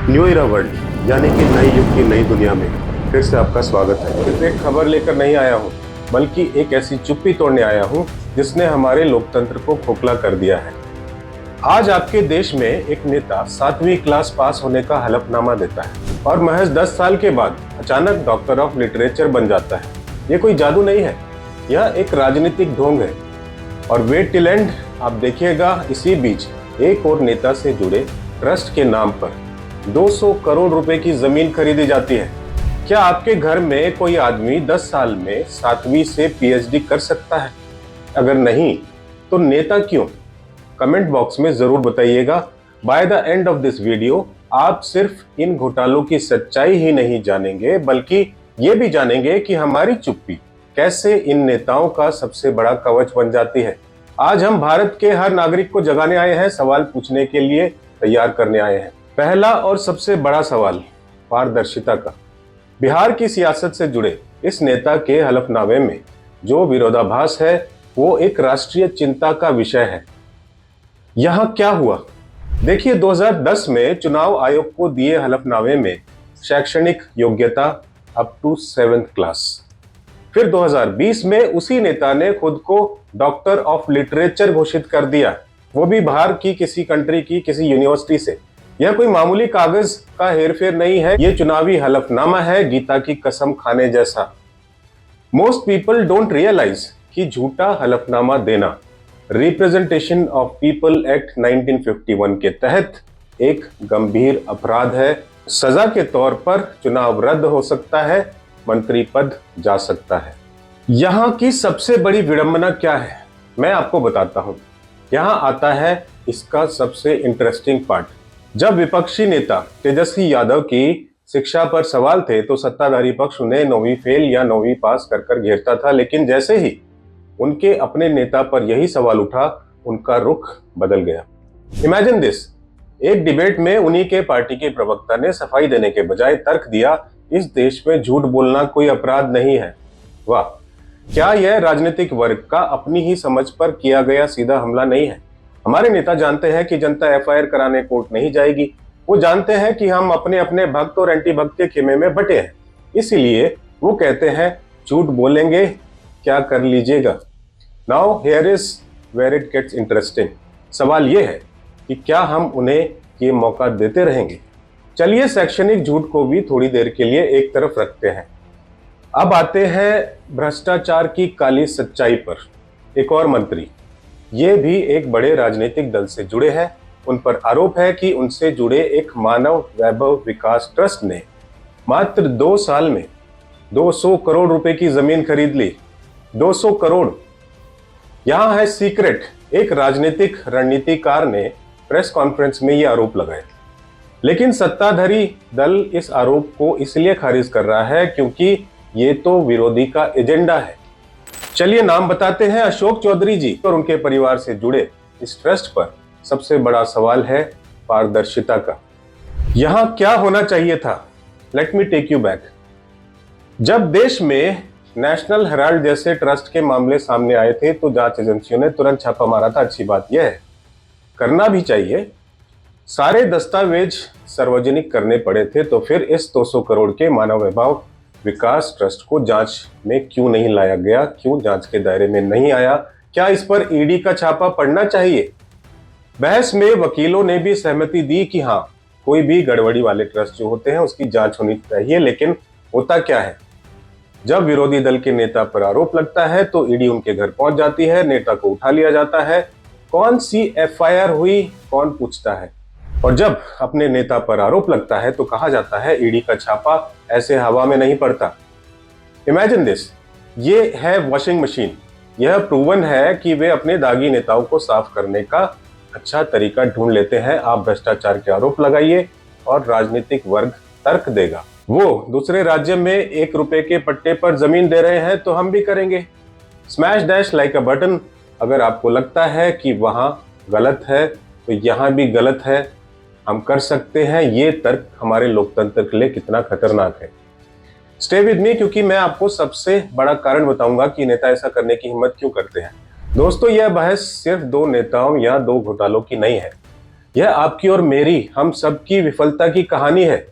New इरा world यानी कि नई युग की नई दुनिया में फिर से आपका स्वागत है। सिर्फ एक खबर लेकर नहीं आया हूँ, बल्कि एक ऐसी चुप्पी तोड़ने आया हूँ जिसने हमारे लोकतंत्र को खोखला कर दिया है। आज आपके देश में एक नेता 7वीं क्लास पास होने का हलफनामा देता है और महज 10 साल के बाद अचानक डॉक्टर ऑफ लिटरेचर बन जाता है। ये कोई जादू नहीं है, यह एक राजनीतिक ढोंग है। और वेट टिल एंड आप देखिएगा, इसी बीच एक और नेता से जुड़े ट्रस्ट के नाम पर 200 करोड़ रुपए की जमीन खरीदी जाती है। क्या आपके घर में कोई आदमी 10 साल में 7वीं से पीएचडी कर सकता है? अगर नहीं तो नेता क्यों? कमेंट बॉक्स में जरूर बताइएगा। By the end of this video आप सिर्फ इन घोटालों की सच्चाई ही नहीं जानेंगे, बल्कि ये भी जानेंगे कि हमारी चुप्पी कैसे इन नेताओं का सबसे बड़ा कवच बन जाती है। आज हम भारत के हर नागरिक को जगाने आए हैं, सवाल पूछने के लिए तैयार करने आए हैं। पहला और सबसे बड़ा सवाल पारदर्शिता का। बिहार की सियासत से जुड़े इस नेता के हलफनामे में जो विरोधाभास है वो एक राष्ट्रीय चिंता का विषय है। यहाँ क्या हुआ? देखिए, 2010 में चुनाव आयोग को दिए हलफनामे में शैक्षणिक योग्यता अप टू 7th क्लास। फिर 2020 में उसी नेता ने खुद को डॉक्टर ऑफ लिटरेचर घोषित कर दिया, वो भी बाहर की किसी कंट्री की किसी यूनिवर्सिटी से। यह कोई मामूली कागज का हेरफेर नहीं है, ये चुनावी हलफनामा है, गीता की कसम खाने जैसा। मोस्ट पीपल डोंट रियलाइज कि झूठा हलफनामा देना रिप्रेजेंटेशन ऑफ पीपल एक्ट 1951 के तहत एक गंभीर अपराध है। सजा के तौर पर चुनाव रद्द हो सकता है, मंत्री पद जा सकता है। यहाँ की सबसे बड़ी विडंबना क्या है मैं आपको बताता हूँ। यहाँ आता है इसका सबसे इंटरेस्टिंग पार्ट। जब विपक्षी नेता तेजस्वी यादव की शिक्षा पर सवाल थे तो सत्ताधारी पक्ष उन्हें 9वीं फेल या 9वीं पास कर घेरता था, लेकिन जैसे ही उनके अपने नेता पर यही सवाल उठा, उनका रुख बदल गया। इमेजिन दिस, एक डिबेट में उन्हीं के पार्टी के प्रवक्ता ने सफाई देने के बजाय तर्क दिया, इस देश में झूठ बोलना कोई अपराध नहीं है। वाह, क्या यह राजनीतिक वर्ग का अपनी ही समझ पर किया गया सीधा हमला नहीं है? हमारे नेता जानते हैं कि जनता एफआईआर कराने कोर्ट नहीं जाएगी। वो जानते हैं कि हम अपने अपने भक्त और एंटी भक्त के खेमे में बटे हैं, इसीलिए वो कहते हैं झूठ बोलेंगे क्या कर लीजिएगा। Now here is where it gets interesting. सवाल ये है कि क्या हम उन्हें ये मौका देते रहेंगे? चलिए शैक्षणिक झूठ को भी थोड़ी देर के लिए एक तरफ रखते हैं। अब आते हैं भ्रष्टाचार की काली सच्चाई पर। एक और मंत्री, ये भी एक बड़े राजनीतिक दल से जुड़े हैं। उन पर आरोप है कि उनसे जुड़े एक मानव वैभव विकास ट्रस्ट ने मात्र 2 साल में 200 करोड़ रुपए की जमीन खरीद ली। 200 करोड़। यहां है सीक्रेट। एक राजनीतिक रणनीतिकार ने प्रेस कॉन्फ्रेंस में यह आरोप लगाए, लेकिन सत्ताधारी दल इस आरोप को इसलिए खारिज कर रहा है क्योंकि ये तो विरोधी का एजेंडा है। चलिए नाम बताते हैं। अशोक चौधरी जी और उनके परिवार से जुड़े इस ट्रस्ट पर सबसे बड़ा सवाल है पारदर्शिता का। यहां क्या होना चाहिए था? Let me take you back. जब देश में नेशनल हेराल्ड जैसे ट्रस्ट के मामले सामने आए थे तो जांच एजेंसियों ने तुरंत छापा मारा था। अच्छी बात यह है, करना भी चाहिए। सारे दस्तावेज सार्वजनिक करने पड़े थे, तो फिर इस 200 करोड़ के मानव वैभव विकास ट्रस्ट को जांच में क्यों नहीं लाया गया? क्यों जांच के दायरे में नहीं आया? क्या इस पर ईडी का छापा पड़ना चाहिए? बहस में वकीलों ने भी सहमति दी कि हाँ, कोई भी गड़बड़ी वाले ट्रस्ट जो होते हैं उसकी जांच होनी चाहिए। लेकिन होता क्या है, जब विरोधी दल के नेता पर आरोप लगता है तो ईडी उनके घर पहुंच जाती है, नेता को उठा लिया जाता है। कौन सी एफआईआर हुई, कौन पूछता है? और जब अपने नेता पर आरोप लगता है तो कहा जाता है ईडी का छापा ऐसे हवा में नहीं पड़ता। इमेजिन दिस, ये है वॉशिंग मशीन। यह प्रूवन है कि वे अपने दागी नेताओं को साफ करने का अच्छा तरीका ढूंढ लेते हैं। आप भ्रष्टाचार के आरोप लगाइए और राजनीतिक वर्ग तर्क देगा। वो दूसरे राज्य में 1 रुपए के पट्टे पर जमीन दे रहे हैं तो हम भी करेंगे। Smash dash like a button. अगर आपको लगता है कि वहां गलत है तो यहां भी गलत है, हम कर सकते हैं। ये तर्क हमारे लोकतंत्र के लिए कितना खतरनाक है। स्टे विद मी, क्योंकि मैं आपको सबसे बड़ा कारण बताऊंगा कि नेता ऐसा करने की हिम्मत क्यों करते हैं। दोस्तों, यह बहस सिर्फ 2 नेताओं या 2 घोटालों की नहीं है। यह आपकी और मेरी, हम सबकी विफलता की कहानी है।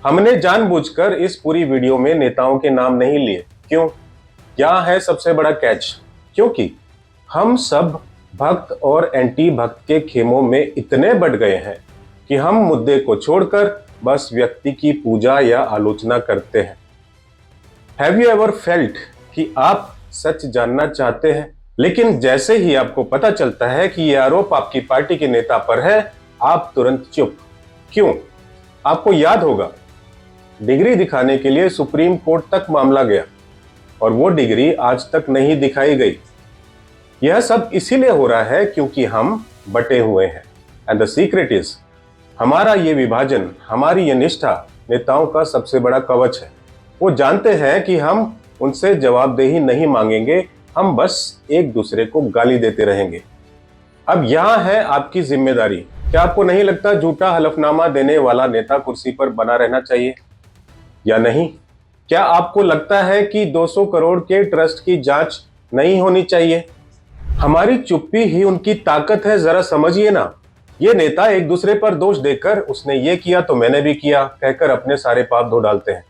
हमने जानबूझकर इस पूरी वीडियो में नेताओं के नाम नहीं लिए। क्यों? यहाँ है सबसे बड़ा कैच। क्योंकि हम सब भक्त और एंटी भक्त के खेमों में इतने बढ़ गए हैं कि हम मुद्दे को छोड़कर बस व्यक्ति की पूजा या आलोचना करते हैं। हैव यू एवर फेल्ट कि आप सच जानना चाहते हैं, लेकिन जैसे ही आपको पता चलता है कि यह आरोप आपकी पार्टी के नेता पर है, आप तुरंत चुप। क्यों? आपको याद होगा, डिग्री दिखाने के लिए सुप्रीम कोर्ट तक मामला गया और वो डिग्री आज तक नहीं दिखाई गई। यह सब इसीलिए हो रहा है क्योंकि हम बटे हुए हैं। एंड द सीक्रेट इज, हमारा ये विभाजन, हमारी ये निष्ठा नेताओं का सबसे बड़ा कवच है। वो जानते हैं कि हम उनसे जवाबदेही नहीं मांगेंगे, हम बस एक दूसरे को गाली देते रहेंगे। अब यहां है आपकी जिम्मेदारी। क्या आपको नहीं लगता झूठा हलफनामा देने वाला नेता कुर्सी पर बना रहना चाहिए या नहीं? क्या आपको लगता है कि 200 करोड़ के ट्रस्ट की जांच नहीं होनी चाहिए? हमारी चुप्पी ही उनकी ताकत है, जरा समझिए ना। ये नेता एक दूसरे पर दोष देकर, उसने ये किया तो मैंने भी किया कहकर अपने सारे पाप धो डालते हैं।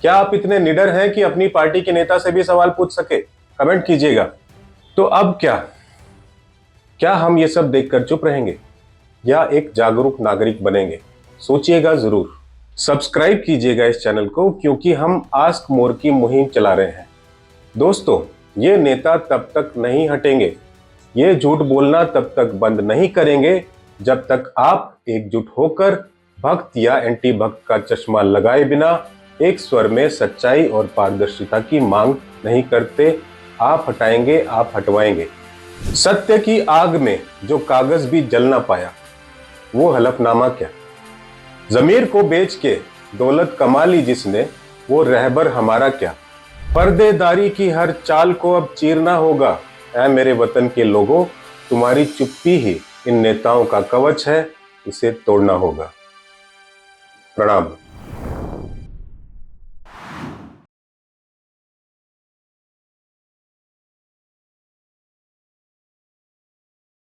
क्या आप इतने निडर हैं कि अपनी पार्टी के नेता से भी सवाल पूछ सके? कमेंट कीजिएगा। तो अब क्या हम ये सब देखकर चुप रहेंगे या एक जागरूक नागरिक बनेंगे? सोचिएगा जरूर। सब्सक्राइब कीजिएगा इस चैनल को, क्योंकि हम आस्क मोर की मुहिम चला रहे हैं। दोस्तों, ये नेता तब तक नहीं हटेंगे, ये झूठ बोलना तब तक बंद नहीं करेंगे जब तक आप एकजुट होकर भक्त या एंटी भक्त का चश्मा लगाए बिना एक स्वर में सच्चाई और पारदर्शिता की मांग नहीं करते। आप हटाएंगे, आप हटवाएंगे। सत्य की आग में जो कागज भी जल ना पाया, वो हलफनामा क्या? जमीर को बेच के दौलत कमा ली जिसने, वो रहबर हमारा क्या? पर्देदारी की हर चाल को अब चीरना होगा। ऐ मेरे वतन के लोगों, तुम्हारी चुप्पी ही इन नेताओं का कवच है, इसे तोड़ना होगा। प्रणाम।